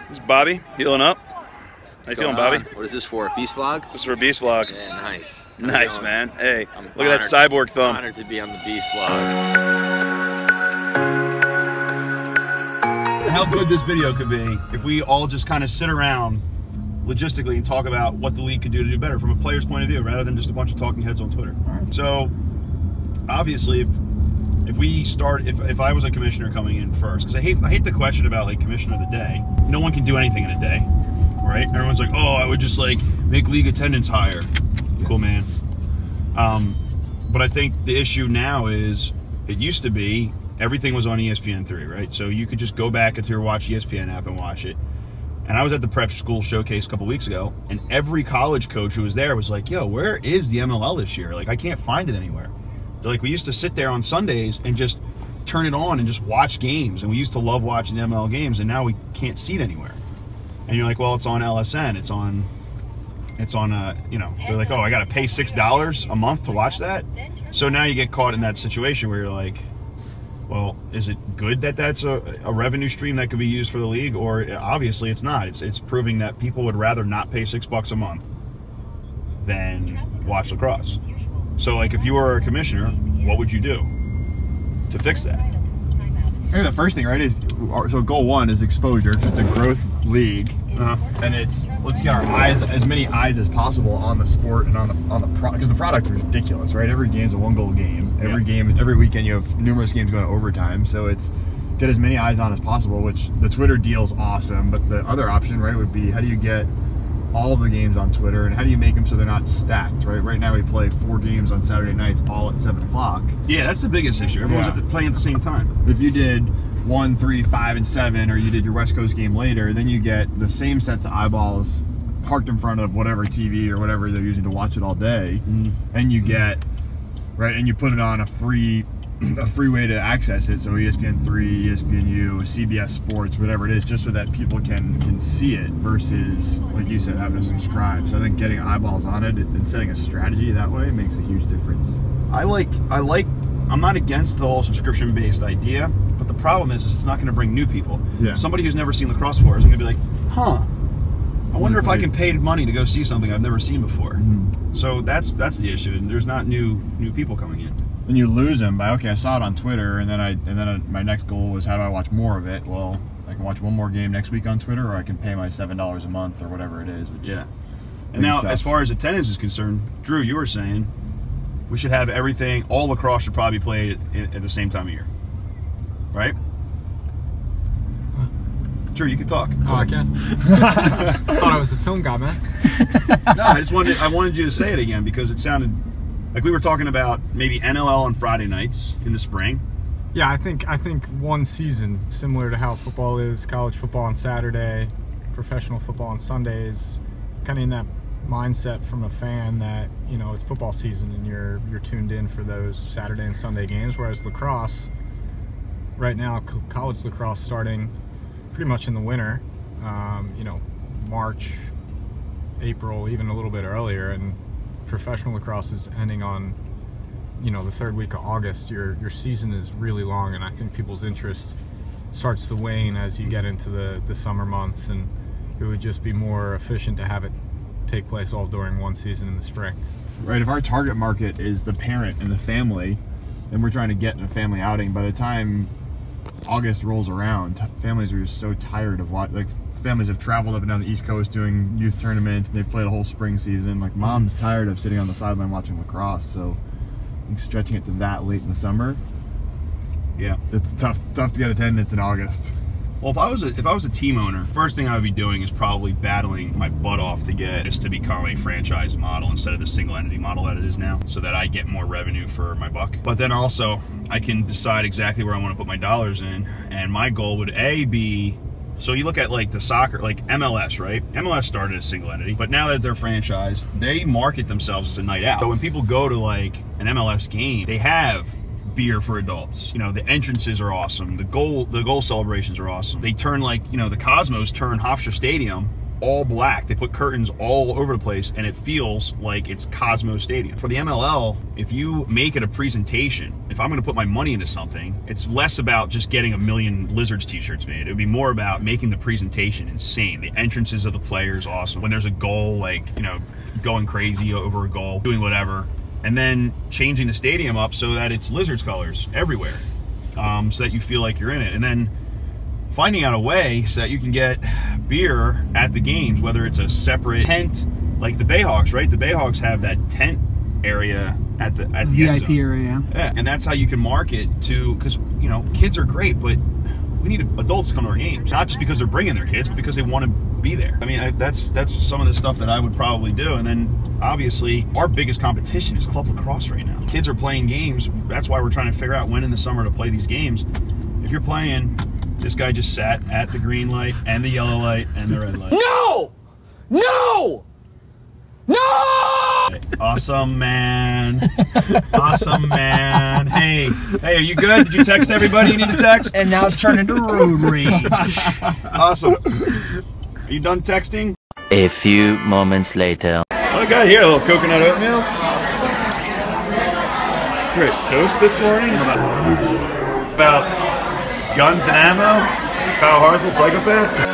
This is Bobby, healing up. How you feeling, Bobby? What is this for, a Beast Vlog? This is for a Beast Vlog. Yeah, nice. Nice, man. Hey, look at that cyborg thumb. I'm honored to be on the Beast Vlog. How good this video could be if we all just kind of sit around logistically and talk about what the league could do to do better from a player's point of view, rather than just a bunch of talking heads on Twitter. So, obviously, if we start, if I was a commissioner coming in first, because I hate the question about like commissioner of the day. No one can do anything in a day, right? Everyone's like, oh, I would just like make league attendance higher. Cool, man. But I think the issue now is, it used to be everything was on ESPN3, right? So you could just go back into your Watch ESPN app and watch it. And I was at the prep school showcase a couple weeks ago, and every college coach who was there was like, yo, where is the MLL this year? Like, I can't find it anywhere. They're like, we used to sit there on Sundays and just turn it on and just watch games, and we used to love watching the MLL games, and now we can't see it anywhere. And you're like, well, it's on LSN, it's on you know, they're like, oh, I got to pay $6 a month to watch that? So now you get caught in that situation where you're like, well, is it good that that's a revenue stream that could be used for the league? Or obviously it's not. It's proving that people would rather not pay $6 a month than watch lacrosse. So, like, if you were a commissioner, what would you do to fix that? I think the first thing, right, is, so goal one is exposure, just a growth league. And it's, let's get our eyes, as many eyes as possible on the sport and on the product, because the product is ridiculous, right? Every game's a one-goal game. Every weekend you have numerous games going to overtime. So it's get as many eyes on as possible, which the Twitter deal's awesome. But the other option, right, would be, how do you get all of the games on Twitter, and how do you make them so they're not stacked, right? Right now we play 4 games on Saturday nights, all at 7 o'clock. Yeah, that's the biggest issue. Everyone's playing at the same time. If you did 1, 3, 5, and 7, or you did your West Coast game later, then you get the same sets of eyeballs parked in front of whatever TV or whatever they're using to watch it all day, and you get, right, and you put it on a free way to access it, so ESPN3, ESPNU, CBS Sports, whatever it is, just so that people can see it, versus, like you said, having to subscribe. So I think getting eyeballs on it and setting a strategy that way makes a huge difference. I'm not against the whole subscription-based idea, but the problem is it's not going to bring new people. Yeah. Somebody who's never seen lacrosse before is going to be like, huh, I wonder if I can pay money to go see something I've never seen before. So that's the issue, and there's not new people coming in. And you lose them by, okay, I saw it on Twitter, and then my next goal was, how do I watch more of it? Well, I can watch one more game next week on Twitter, or I can pay my $7 a month or whatever it is. Which And now, as far as attendance is concerned, Drew, you were saying we should have everything, all lacrosse should probably be played at the same time of year, right? Drew, you can talk. Oh, I can. I thought I was the film guy, man. No, I wanted you to say it again, because it sounded like we were talking about maybe NLL on Friday nights in the spring. Yeah, I think one season, similar to how football is, college football on Saturday, professional football on Sundays, kind of in that mindset from a fan that, you know, it's football season and you're tuned in for those Saturday and Sunday games, whereas lacrosse, right now, college lacrosse starting pretty much in the winter, you know, March, April, even a little bit earlier, and professional lacrosse is ending on, you know, the 3rd week of August. Your season is really long, and I think people's interest starts to wane as you get into the summer months, and it would just be more efficient to have it take place all during one season in the spring. Right, if our target market is the parent and the family, and we're trying to get in a family outing, by the time August rolls around, families are just so tired of watching. Like, families have traveled up and down the East Coast doing youth tournaments, and they've played a whole spring season. Like, mom's tired of sitting on the sideline watching lacrosse, so I think stretching it to that late in the summer, yeah, it's tough to get attendance in August. Well, if I was a team owner, first thing I would be doing is probably battling my butt off to get this to become a franchise model instead of the single entity model that it is now, so that I get more revenue for my buck. But then also, I can decide exactly where I want to put my dollars in, and my goal would be, so you look at like the soccer, like MLS, right? MLS started as single entity, but now that they're franchised, they market themselves as a night out. So when people go to like an MLS game, they have beer for adults. You know, the entrances are awesome. The goal celebrations are awesome. They turn, like, you know, the Cosmos turn Hofstra Stadium all black. They put curtains all over the place, and it feels like it's Cosmo Stadium. For the MLL, if you make it a presentation, if I'm going to put my money into something, it's less about just getting 1 million Lizards t-shirts made. It would be more about making the presentation insane. The entrances of the players awesome. When there's a goal, like, you know, going crazy over a goal, doing whatever, and then changing the stadium up so that it's Lizards colors everywhere, so that you feel like you're in it. And then finding out a way so that you can get beer at the games, whether it's a separate tent, like the Bayhawks, right? The Bayhawks have that tent area at the VIP area. Yeah, and that's how you can market to, because, you know, kids are great, but we need adults to come to our games, not just because they're bringing their kids, but because they want to be there. I mean, that's some of the stuff that I would probably do. And then obviously our biggest competition is club lacrosse right now. Kids are playing games. That's why we're trying to figure out when in the summer to play these games. If you're playing, this guy just sat at the green light and the yellow light and the red light. No! No! No! Awesome, man. Awesome, man. Hey, are you good? Did you text everybody you need to text? And now it's turned into road rage. Awesome. Are you done texting? A few moments later. What I got here? A little coconut oatmeal. Great toast this morning. About guns and ammo. Kyle Harsel, psychopath.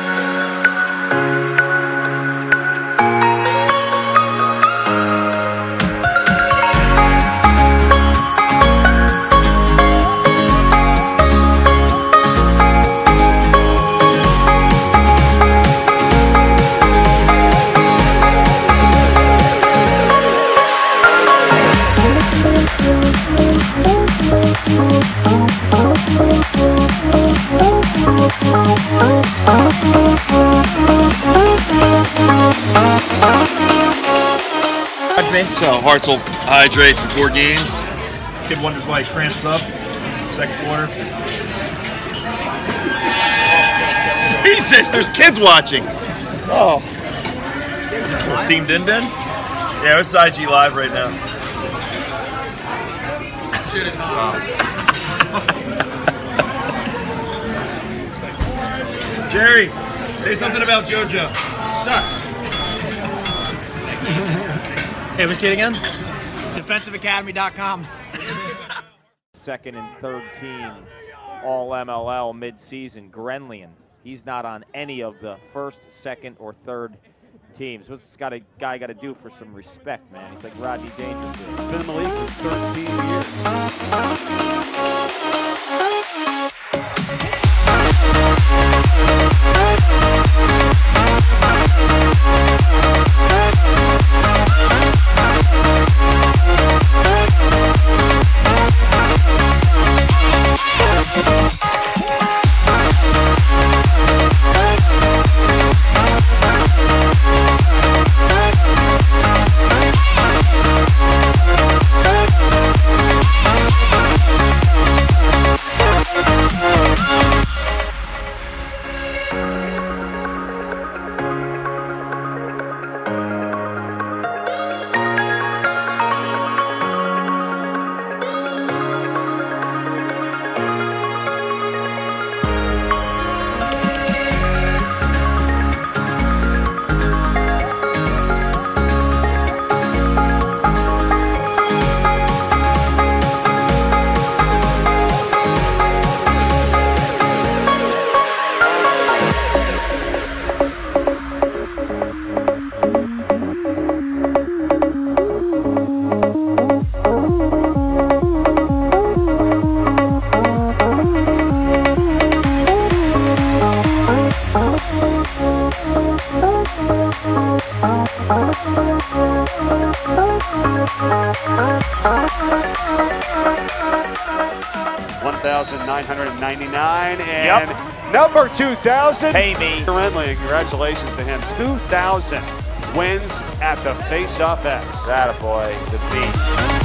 So Hartzell hydrates before games. Kid wonders why he cramps up. It's the second quarter. Jesus, there's kids watching. Oh. Team Din Din? Yeah, it's IG Live right now. Shit is hot. Jerry, say something about JoJo. Sucks. Hey, let me see it again. DefensiveAcademy.com. Second and third team all MLL mid-season. Grenlian, he's not on any of the first, second, or third teams. What's this guy got to do for some respect, man? He's like Rodney Dangerfield. He's been in the league for 13 $1,999 and number 2,000. Pay me. Renly, congratulations to him. 2,000 wins at the Face Off X. Attaboy, the beast.